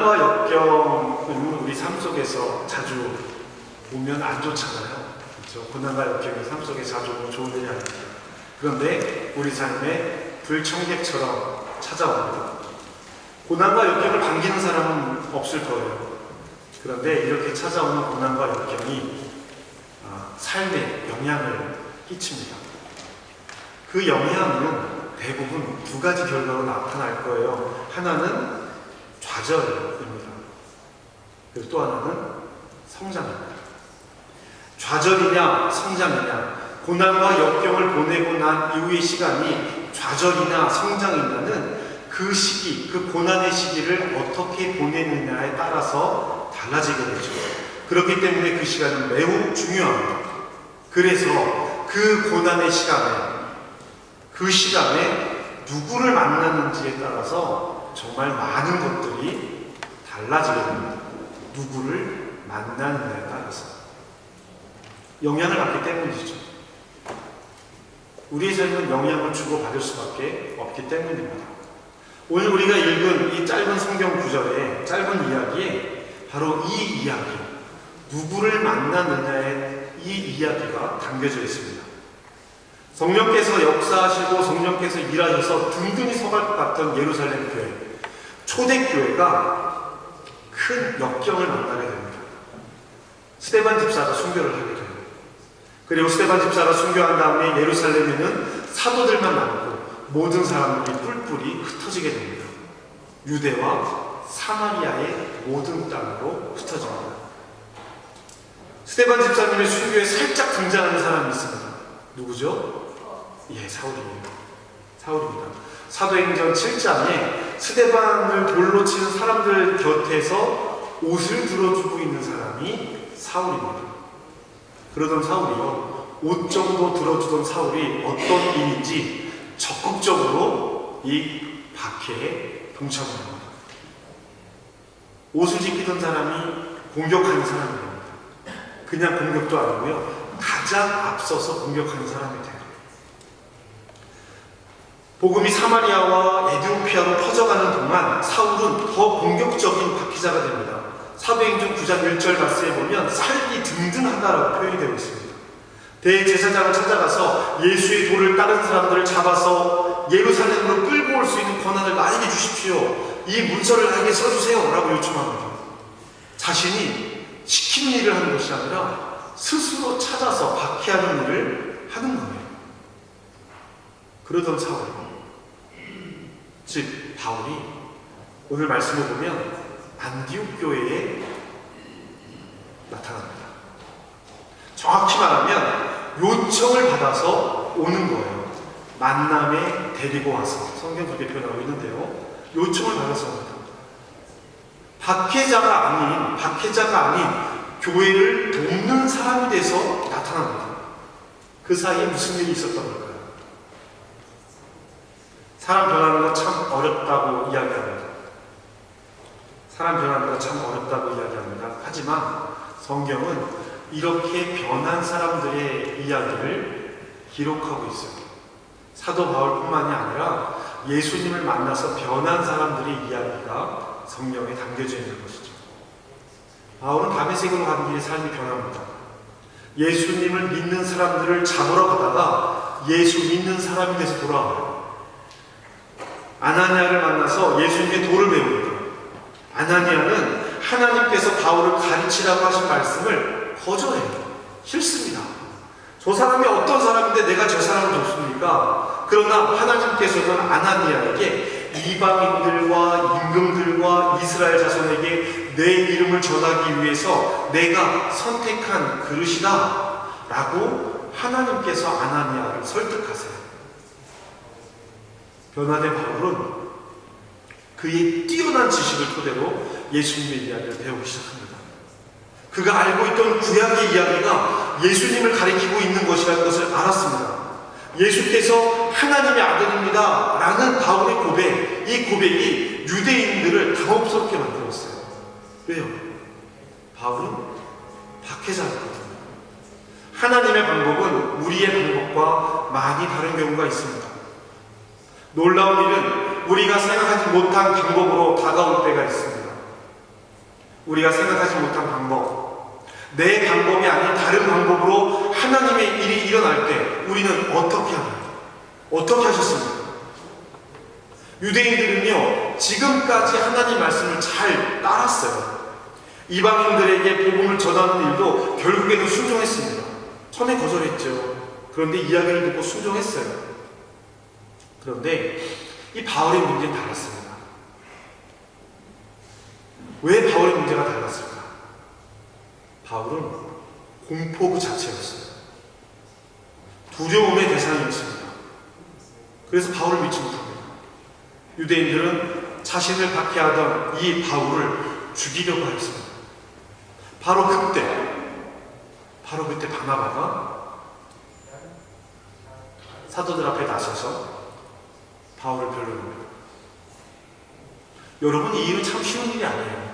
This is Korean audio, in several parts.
고난과 역경은 우리 삶 속에서 자주 오면 안 좋잖아요. 그렇죠? 고난과 역경이 삶 속에 자주 오면 좋은 일이 아닙니다. 그런데 우리 삶에 불청객처럼 찾아옵니다. 고난과 역경을 반기는 사람은 없을 거예요. 그런데 이렇게 찾아오는 고난과 역경이 삶에 영향을 끼칩니다. 그 영향은 대부분 두 가지 결과로 나타날 거예요. 하나는 좌절입니다. 그리고 또 하나는 성장입니다. 좌절이냐 성장이냐, 고난과 역경을 보내고 난 이후의 시간이 좌절이냐 성장이냐는 그 시기, 그 고난의 시기를 어떻게 보내느냐에 따라서 달라지게 되죠. 그렇기 때문에 그 시간은 매우 중요합니다. 그래서 그 고난의 시간에, 그 시간에 누구를 만나는지에 따라서 정말 많은 것들이 달라지게 됩니다. 누구를 만나느냐에 따라서 영향을 받기 때문이죠. 우리의 삶은 영향을 주고받을 수밖에 없기 때문입니다. 오늘 우리가 읽은 이 짧은 성경 구절의 짧은 이야기에 바로 이 이야기, 누구를 만나느냐의 이 이야기가 담겨져 있습니다. 성령께서 역사하시고 성령께서 일하셔서 든든히 서갈 것 같던 예루살렘 교회, 초대교회가 큰 역경을 만나게 됩니다. 스데반 집사가 순교를 하게 돼요. 그리고 스데반 집사가 순교한 다음에 예루살렘에는 사도들만 남고 모든 사람들이 뿔뿔이 흩어지게 됩니다. 유대와 사마리아의 모든 땅으로 흩어집니다. 스데반 집사님의 순교에 살짝 등장하는 사람이 있습니다. 누구죠? 예, 사울입니다. 사도행전 7장에 스데반을 돌로 치는 사람들 곁에서 옷을 들어주고 있는 사람이 사울입니다. 그러던 사울이요, 옷 정도 들어주던 사울이 어떤 일인지 적극적으로 이 박해에 동참합니다. 옷을 지키던 사람이 공격하는 사람입니다. 그냥 공격도 아니고요, 가장 앞서서 공격하는 사람이 돼요. 복음이 사마리아와 에디오피아로 퍼져가는 동안 사울은 더 공격적인 박해자가 됩니다. 사도행전 9장 1절 말씀에 보면 살기 든든하다라고 표현이 되어 있습니다. 대제사장을 찾아가서 예수의 도를 따른 사람들을 잡아서 예루살렘으로 끌고 올 수 있는 권한을 나에게 주십시오. 이 문서를 나에게 써주세요 라고 요청합니다. 자신이 시키는 일을 하는 것이 아니라 스스로 찾아서 박해하는 일을 하는 거예요. 그러던 사울, 즉 바울이 오늘 말씀을 보면 안디옥 교회에 나타납니다. 정확히 말하면 요청을 받아서 오는 거예요. 만남에 데리고 와서, 성경 그렇게 표현하고 있는데요, 요청을 받아서 옵니다. 박해자가 아닌 교회를 돕는 사람이 돼서 나타납니다. 그 사이에 무슨 일이 있었던 걸까요? 사람 변하는 거 참 어렵다고 이야기합니다. 하지만 성경은 이렇게 변한 사람들의 이야기를 기록하고 있어요. 사도 바울뿐만이 아니라 예수님을 만나서 변한 사람들의 이야기가 성경에 담겨져 있는 것이죠. 바울은 다메섹으로 가는 길에 삶이 변합니다. 예수님을 믿는 사람들을 잡으러 가다가 예수 믿는 사람이 돼서 돌아와요. 아나니아를 만나서 예수님의 도를 배웁니다. 아나니아는 하나님께서 바울을 가르치라고 하신 말씀을 거절해요. 싫습니다. 저 사람이 어떤 사람인데 내가 저 사람을 돕습니까? 그러나 하나님께서는 아나니아에게 이방인들과 임금들과 이스라엘 자손에게 내 이름을 전하기 위해서 내가 선택한 그릇이다 라고 하나님께서 아나니아를 설득하세요. 변화된 바울은 그의 뛰어난 지식을 토대로 예수님의 이야기를 배우기 시작합니다. 그가 알고 있던 구약의 이야기가 예수님을 가리키고 있는 것이라는 것을 알았습니다. 예수께서 하나님의 아들입니다 라는 바울의 고백, 이 고백이 유대인들을 당혹스럽게 만들었어요. 왜요? 바울은 박해자였거든요. 하나님의 방법은 우리의 방법과 많이 다른 경우가 있습니다. 놀라운 일은 우리가 생각하지 못한 방법으로 다가올 때가 있습니다. 우리가 생각하지 못한 방법, 내 방법이 아닌 다른 방법으로 하나님의 일이 일어날 때 우리는 어떻게 하나요? 어떻게 하셨습니까? 유대인들은요, 지금까지 하나님 말씀을 잘 따랐어요. 이방인들에게 복음을 전하는 일도 결국에는 순종했습니다. 처음에 거절했죠. 그런데 이야기를 듣고 순종했어요. 그런데 이 바울의 문제는 달랐습니다. 왜 바울의 문제가 달랐을까? 바울은 공포 그 자체였어요. 두려움의 대상이었습니다. 그래서 바울을 믿지 못합니다. 유대인들은 자신을 박해하던 이 바울을 죽이려고 하였습니다. 바로 그때 바나바가 사도들 앞에 나서서 바울을 변론합니다. 여러분, 이 일은 참 쉬운 일이 아니에요.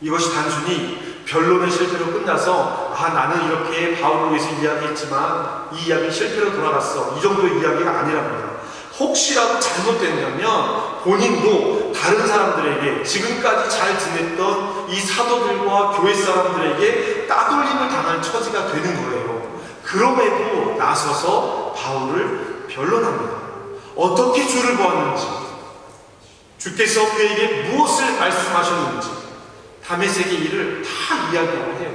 이것이 단순히 변론의 실패로 끝나서 나는 이렇게 바울을 위해서 이야기했지만 이 이야기는 실패로 돌아갔어, 이 정도의 이야기가 아니랍니다. 혹시라도 잘못된다면 본인도 다른 사람들에게, 지금까지 잘 지냈던 이 사도들과 교회 사람들에게 따돌림을 당할 처지가 되는 거예요. 그럼에도 나서서 바울을 변론합니다. 어떻게 주를 보았는지, 주께서 그에게 무엇을 말씀하셨는지 다메섹의 일을 다 이야기하고 해요.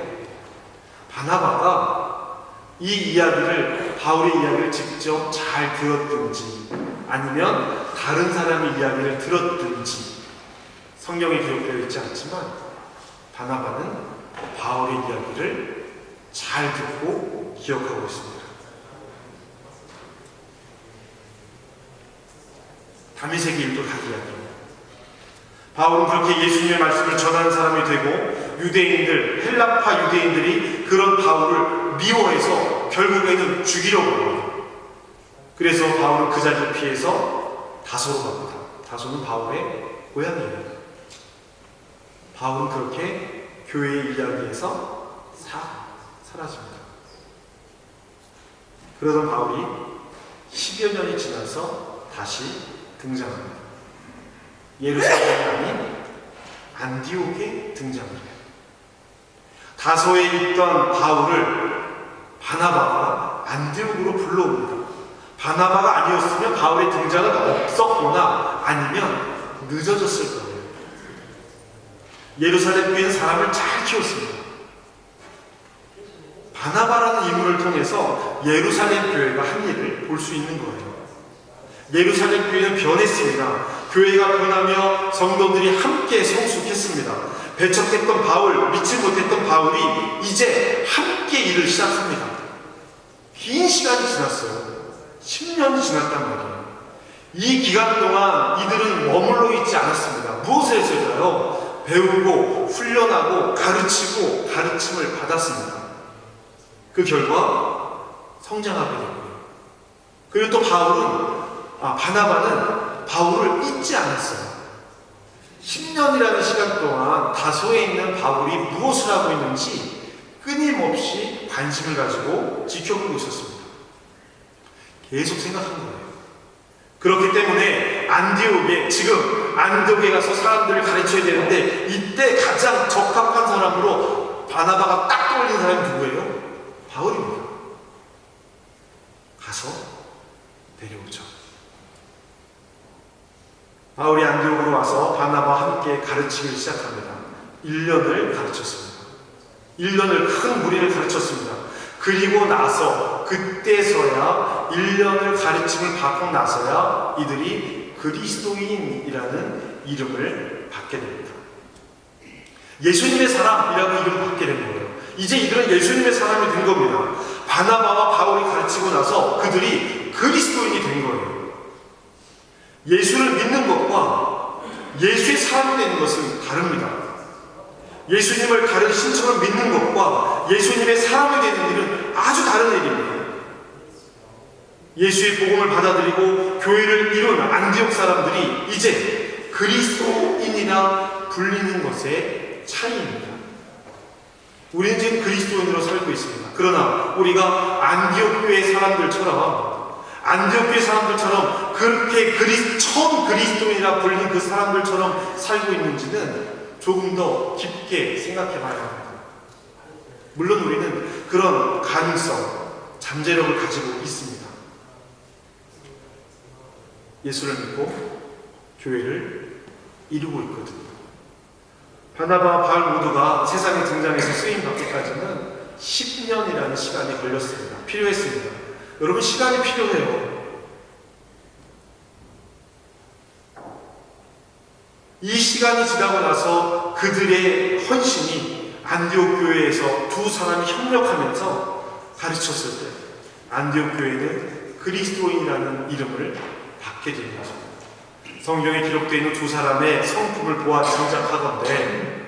바나바가 이 이야기를, 바울의 이야기를 직접 잘 들었든지 아니면 다른 사람의 이야기를 들었든지 성경에 기록되어 있지 않지만 바나바는 바울의 이야기를 잘 듣고 기억하고 있습니다. 다메섹의 일도 다 이야기합니다. 바울은 그렇게 예수님의 말씀을 전하는 사람이 되고 유대인들, 헬라파 유대인들이 그런 바울을 미워해서 결국에는 죽이려고 합니다. 그래서 바울은 그 자리를 피해서 다소로 갑니다. 다소는 바울의 고향이에요. 바울은 그렇게 교회의 이야기에서 사라집니다. 그러던 바울이 10여 년이 지나서 다시 등장합니다. 예루살렘이 아닌 안디옥에 등장을 해요. 다소에 있던 바울을 바나바가 안디옥으로 불러옵니다. 바나바가 아니었으면 바울의 등장은 없었거나 아니면 늦어졌을 거예요. 예루살렘 교회는 사람을 잘 키웠습니다. 바나바라는 인물을 통해서 예루살렘 교회가 한 일을 볼 수 있는 거예요. 예루살렘 교회는 변했습니다. 교회가 변하며 성도들이 함께 성숙했습니다. 배척했던 바울, 믿지 못했던 바울이 이제 함께 일을 시작합니다. 긴 시간이 지났어요. 10년이 지났단 말이에요. 이 기간 동안 이들은 머물러 있지 않았습니다. 무엇을 했을까요? 배우고 훈련하고 가르치고 가르침을 받았습니다. 그 결과 성장하게 되고요. 그리고 또 바나바는 바울을 잊지 않았어요. 10년이라는 시간 동안 다소에 있는 바울이 무엇을 하고 있는지 끊임없이 관심을 가지고 지켜보고 있었습니다. 계속 생각한 거예요. 그렇기 때문에 안디옥에 가서 사람들을 가르쳐야 되는데 이때 가장 적합한 사람으로 바나바가 딱 떠올린 사람이 누구예요? 바울입니다. 가서 데려오죠. 바울이 안디옥으로 와서 바나바와 함께 가르치기를 시작합니다. 1년을 가르쳤습니다. 1년을 큰 무리를 가르쳤습니다. 그리고 나서 그때서야 1년을 가르침을 받고 나서야 이들이 그리스도인이라는 이름을 받게 됩니다. 예수님의 사람이라고 이름을 받게 된 거예요. 이제 이들은 예수님의 사람이 된 겁니다. 바나바와 바울이 가르치고 나서 그들이 그리스도인이 된 거예요. 예수를 믿는 것과 예수의 사람이 되는 것은 다릅니다. 예수님을 다른 신처럼 믿는 것과 예수님의 사람이 되는 일은 아주 다른 일입니다. 예수의 복음을 받아들이고 교회를 이룬 안디옥 사람들이 이제 그리스도인이라 불리는 것의 차이입니다. 우리는 지금 그리스도인으로 살고 있습니다. 그러나 우리가 안디옥 교회 사람들처럼 그렇게 처음 그리스도인이라 불리는 그 사람들처럼 살고 있는지는 조금 더 깊게 생각해 봐야 합니다. 물론 우리는 그런 가능성, 잠재력을 가지고 있습니다. 예수를 믿고 교회를 이루고 있거든요. 바나바와 바울 모두가 세상에 등장해서 쓰임 받기까지는 10년이라는 시간이 걸렸습니다. 필요했습니다. 여러분, 시간이 필요해요. 이 시간이 지나고 나서 그들의 헌신이 안디옥 교회에서 두 사람이 협력하면서 가르쳤을 때 안디옥 교회는 그리스도인이라는 이름을 받게 된 것입니다. 성경에 기록되어 있는 두 사람의 성품을 보아 짐작하건대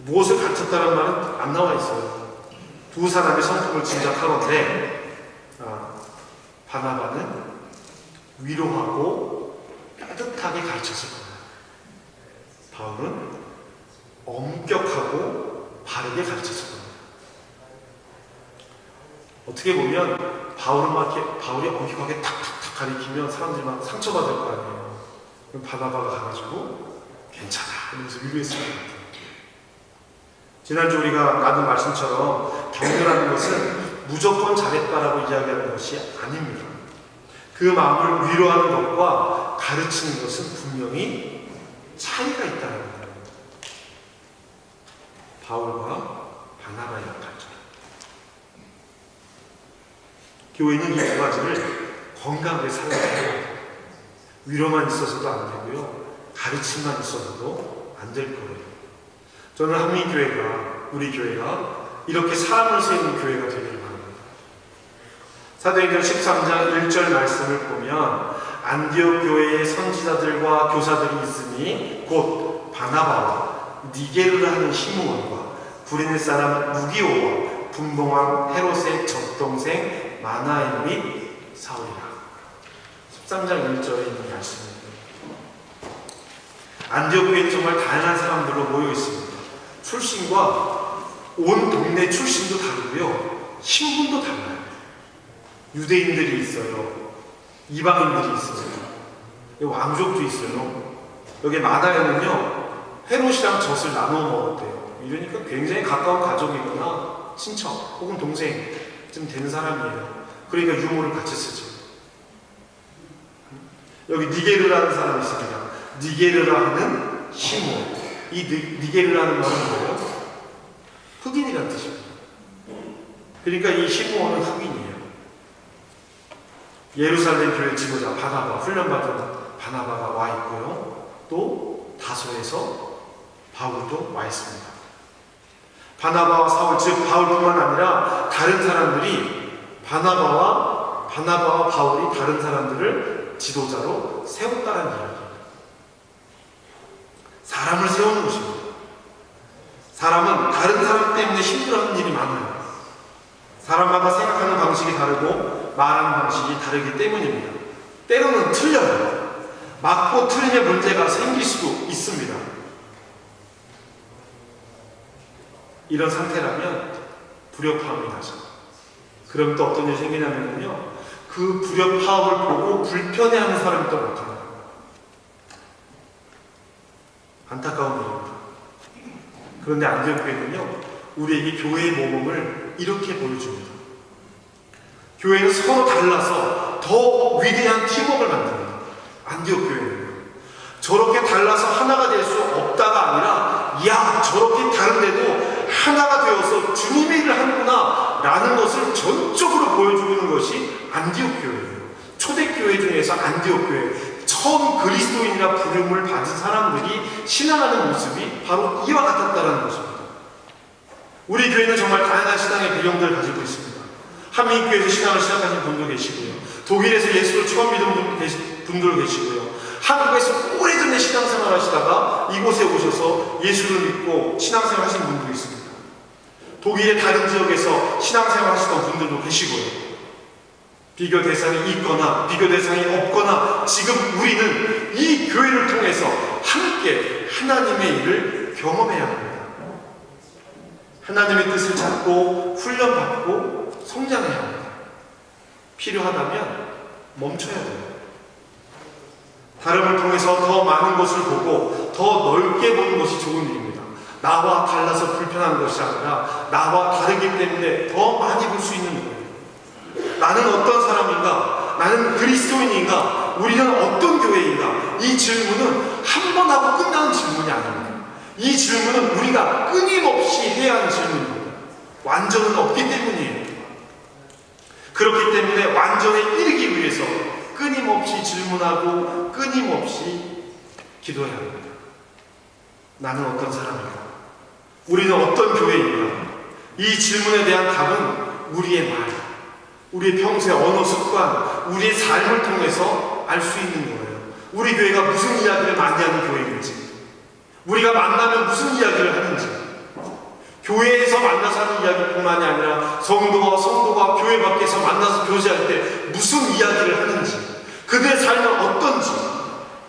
무엇을 갖췄다는 말은 안 나와 있어요. 두 사람의 성품을 짐작하건대 바나바는 위로하고 따뜻하게 가르쳤을 겁니다. 바울은 엄격하고 바르게 가르쳤을 겁니다. 어떻게 보면 바울이 엄격하게 탁탁탁 가리키면 사람들이 막 상처받을 거 아니에요. 그럼 바나바가 가가지고 괜찮아 이러면서 위로했을 것 같아요. 지난주 우리가 나눈 말씀처럼 격려라는 것은 무조건 잘했다라고 이야기하는 것이 아닙니다. 그 마음을 위로하는 것과 가르치는 것은 분명히 차이가 있다는 거예요. 바울과 바나바의 역할이죠. 교회는 이 두 가지를 건강하게 살아야 해요. 위로만 있어서도 안 되고요. 가르침만 있어서도 안 될 거예요. 저는 한민교회가, 우리 교회가 이렇게 사람을 세우는 교회가 되기를 바랍니다. 사도행전 13장 1절 말씀을 보면 안디옥 교회의 선지자들과 교사들이 있으니 곧 바나바와 니게르라 하는 시므온과 구레네 사람 무기오와 분봉왕 헤롯의 적동생 마나엔 및 사울이라. 13장 1절에 있는 말씀입니다. 안디옥 교회는 정말 다양한 사람들로 모여 있습니다. 출신과 온 동네 출신도 다르고요. 신분도 달라요. 유대인들이 있어요. 이방인들이 있어요. 왕족도 있어요. 여기 마나엔은요, 헤롯이랑 젖을 나누어 먹었대요. 이러니까 굉장히 가까운 가족이거나 친척 혹은 동생쯤 되는 사람이에요. 그러니까 유모를 같이 쓰죠. 여기 니게르라는 사람이 있습니다. 니게르라 하는 시므온. 이 니게르라는 말은 뭐예요? 흑인이라는 뜻입니다. 그러니까 이 시므온은 흑인이에요. 예루살렘 교회 지도자 바나바, 훈련받은 바나바가 와 있고요. 또 다소에서 바울도 와 있습니다. 바나바와 사울, 즉 바울뿐만 아니라 다른 사람들이 바나바와 바울이 다른 사람들을 지도자로 세웠다는 이야기입니다. 사람을 세우는 것입니다. 사람은 다른 사람 때문에 힘들어하는 일이 많아요. 사람마다 생각하는 방식이 다르고 말하는 방식이 다르기 때문입니다. 때로는 틀려요. 맞고 틀리면 문제가 생길 수도 있습니다. 이런 상태라면 불협화음이 나죠. 그럼 또 어떤 일이 생기냐면요, 그 불협화음을 보고 불편해하는 사람이 또 나타나요. 안타까운 일입니다. 그런데 안디옥 교회는요, 우리에게 교회의 모범을 이렇게 보여줍니다. 교회는 서로 달라서 더 위대한 팀워크를 만듭니다. 안디옥 교회는요, 저렇게 달라서 하나가 될 수 없다가 아니라, 야, 저렇게 다른데도 하나가 되어서 주님의 일을 하는구나 라는 것을 전적으로 보여주는 것이 안디옥 교회예요. 초대교회 중에서 안디옥 교회, 처음 그리스도인이라 부름을 받은 사람들이 신앙하는 모습이 바로 이와 같았다는 것입니다. 우리 교회는 정말 다양한 신앙의 배경들을 가지고 있습니다. 한민교회에서 신앙을 시작하신 분도 계시고요. 독일에서 예수를 처음 믿은 분도 계시고요. 한국에서 오래전에 신앙생활 하시다가 이곳에 오셔서 예수를 믿고 신앙생활 하신 분도 있습니다. 독일의 다른 지역에서 신앙생활 하시던 분들도 계시고요. 비교 대상이 있거나 비교 대상이 없거나 지금 우리는 이 교회를 통해서 함께 하나님의 일을 경험해야 합니다. 하나님의 뜻을 찾고 훈련받고 성장해야 합니다. 필요하다면 멈춰야 돼요. 다름을 통해서 더 많은 것을 보고 더 넓게 보는 것이 좋은 일입니다. 나와 달라서 불편한 것이 아니라 나와 다르기 때문에 더 많이 볼 수 있는 거예요. 나는 어떤 사람인가? 나는 그리스도인인가? 우리는 어떤 교회인가? 이 질문은 한 번 하고 끝나는 질문이 아닙니다. 이 질문은 우리가 끊임없이 해야 하는 질문입니다. 완전은 없기 때문이에요. 그렇기 때문에 완전에 이르기 위해서 끊임없이 질문하고 끊임없이 기도해야 합니다. 나는 어떤 사람인가? 우리는 어떤 교회인가? 이 질문에 대한 답은 우리의 말, 우리의 평소의 언어 습관, 우리의 삶을 통해서 알 수 있는 거예요. 우리 교회가 무슨 이야기를 많이 하는 교회인지, 우리가 만나면 무슨 이야기를 하는지, 교회에서 만나서 하는 이야기뿐만이 아니라 성도가 교회 밖에서 만나서 교제할 때 무슨 이야기를 하는지, 그들의 삶은 어떤지,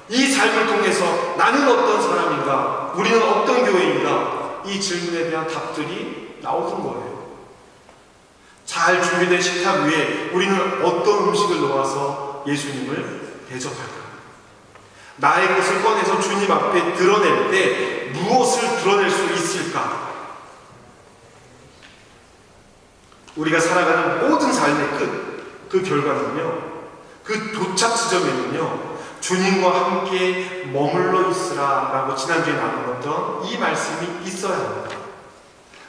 이 삶을 통해서 나는 어떤 사람인가, 우리는 어떤 교회인가, 이 질문에 대한 답들이 나오는 거예요. 잘 준비된 식탁 위에 우리는 어떤 음식을 놓아서 예수님을 대접할까? 나의 것을 꺼내서 주님 앞에 드러낼 때 무엇을 드러낼 수 있을까? 우리가 살아가는 모든 삶의 끝, 그 결과는요, 그 도착 지점에는요, 주님과 함께 머물러 있으라 라고 지난주에 나누었던 이 말씀이 있어야 합니다.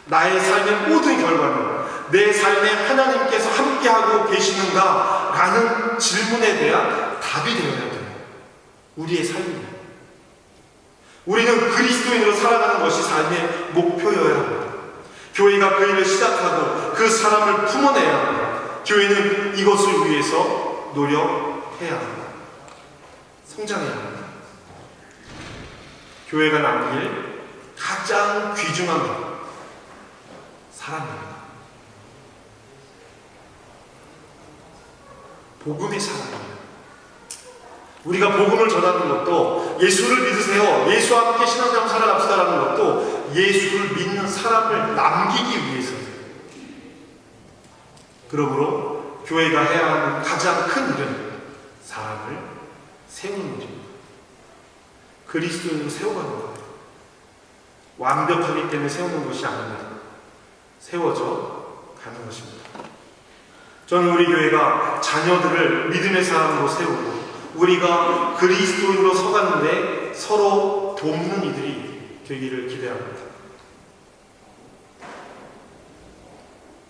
나의 삶의 모든 결과는 내 삶에 하나님께서 함께하고 계시는가 라는 질문에 대한 답이 되어야 돼요. 우리의 삶입니다. 우리는 그리스도인으로 살아가는 것이 삶의 목표여야 합니다. 교회가 그 일을 시작하고 그 사람을 품어내야 합니다. 교회는 이것을 위해서 노력해야 합니다. 성장해야 합니다. 교회가 남길 가장 귀중한 것, 사랑입니다. 복음의 사랑입니다. 우리가 복음을 전하는 것도 예수를 믿으세요, 예수와 함께 신앙생활 살아갑시다라는 것도 예수를 믿는 사람을 남기기 위해서예요. 그러므로 교회가 해야 하는 가장 큰 일은 사람을 세우는 일입니다. 그리스도인으로 세워가는 거예요. 완벽하기 때문에 세우는 것이 아닙니다. 세워져 가는 것입니다. 저는 우리 교회가 자녀들을 믿음의 사람으로 세우고 우리가 그리스도인으로 서가는데 서로 돕는 이들이 되기를 기대합니다.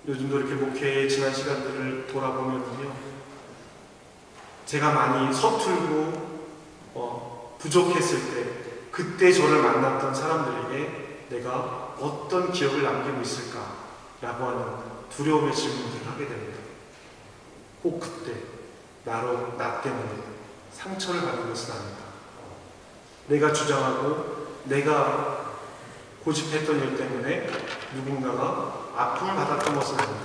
요즘도 이렇게 목회의 지난 시간들을 돌아보면요, 제가 많이 서툴고 부족했을 때 그때 저를 만났던 사람들에게 내가 어떤 기억을 남기고 있을까라고 하는 두려움의 질문들을 하게 됩니다. 꼭 그때 나 때문에 상처를 받은 것은 아니다. 내가 주장하고 내가 고집했던 일 때문에 누군가가 아픔을 받았던 것은 아니다.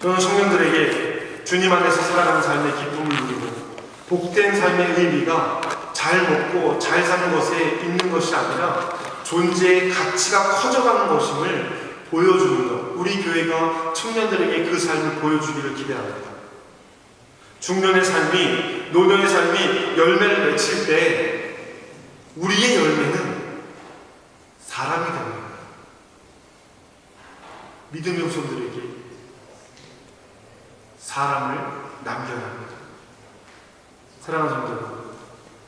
저는 청년들에게 주님 안에서 살아가는 삶의 기쁨을 누리고 복된 삶의 의미가 잘 먹고 잘 사는 것에 있는 것이 아니라 존재의 가치가 커져가는 것임을 보여주는 것, 우리 교회가 청년들에게 그 삶을 보여주기를 기대합니다. 중년의 삶이, 노년의 삶이 열매를 맺힐 때 우리의 열매는 사람이 됩니다. 믿음의 후손들에게 사람을 남겨야 합니다. 사랑하는 성도 여러분,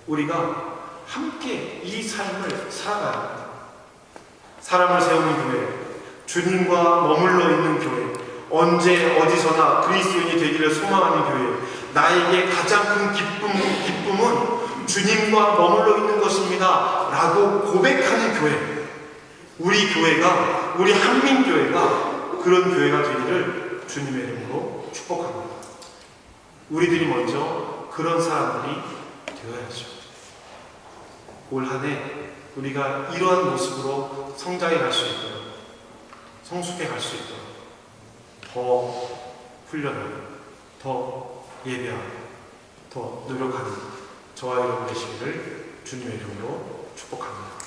우리가 함께 이 삶을 살아가야 합니다. 사람을 세우는 교회, 주님과 머물러 있는 교회, 언제 어디서나 그리스도인이 되기를 소망하는 교회, 나에게 가장 큰 기쁨은 주님과 머물러 있는 것입니다 라고 고백하는 교회, 우리 교회가, 우리 한민교회가 그런 교회가 되기를 주님의 이름으로 축복합니다. 우리들이 먼저 그런 사람들이 되어야죠. 올 한 해 우리가 이러한 모습으로 성장해 갈 수 있도록, 성숙해 갈 수 있도록 더 훈련하고 더 예배하고 더 노력하는 저와 여러분 되시기를 주님의 이름으로 축복합니다.